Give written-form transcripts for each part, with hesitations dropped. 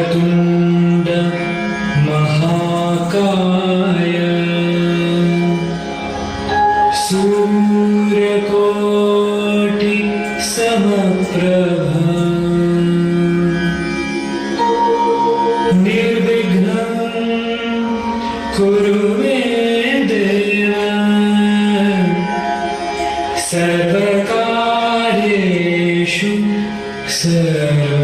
वक्रतुंड महाकाय सूर्यकोटि समप्रभा निर्विघ्नं कुरु मे देव सर्वकार्येषु सर्वदा।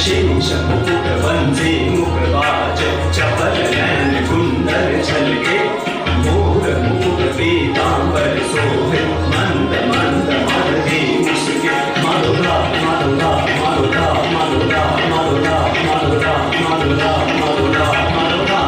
शेष मुकुट वंदे मुखराज चपल नयन कुंडल झलके मोर मुकुट पीतांबर शोभे मंद मंद माधवी मुस्के माधुरा माधुरा माधुरा माधुरा माधुरा माधुरा माधुरा माधुरा माधुरा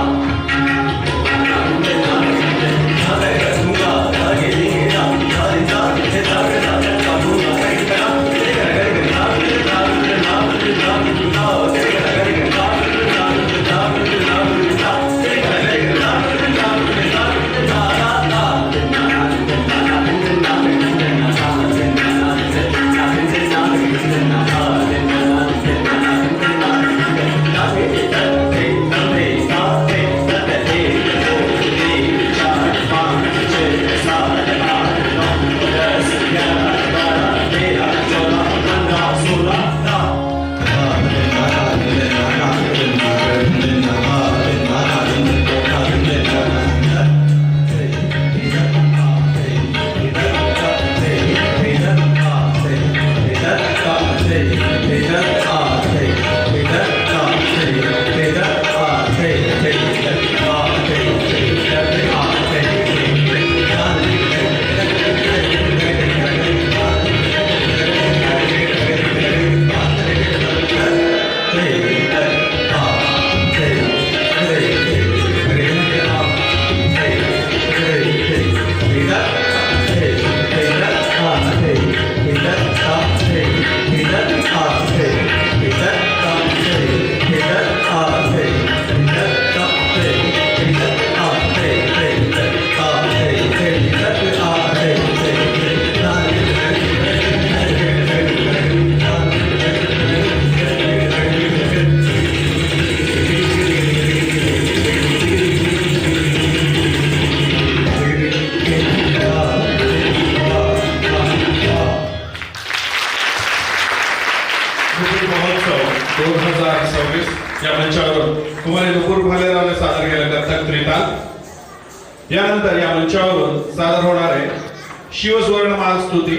महोत्सव 2026 या मंचावर कुमारी नुपूर भालेरावने सादर केला कथक त्रिताल। यानंतर या मंचावरून सादर होणारे शिवस्वर्णमाल स्तुती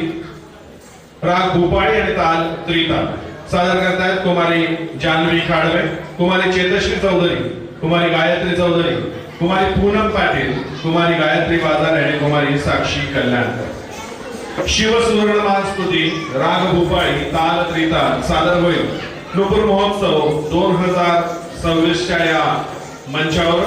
राग भूपाळी आणि ताल त्रिताल सादर करतायत कुमारी जान्हवी खाडवे, कुमारी चेतश्री चौधरी, कुमारी गायत्री चौधरी, कुमारी पूनम पाटील, कुमारी गायत्री बाजार आणि कुमारी साक्षी कल्याणकर। शिवस्वर्णमाल स्तुती राग भूपाळी ताल त्रिताल सादर होईल नुपूर महोत्सव 2026 या मंचावर।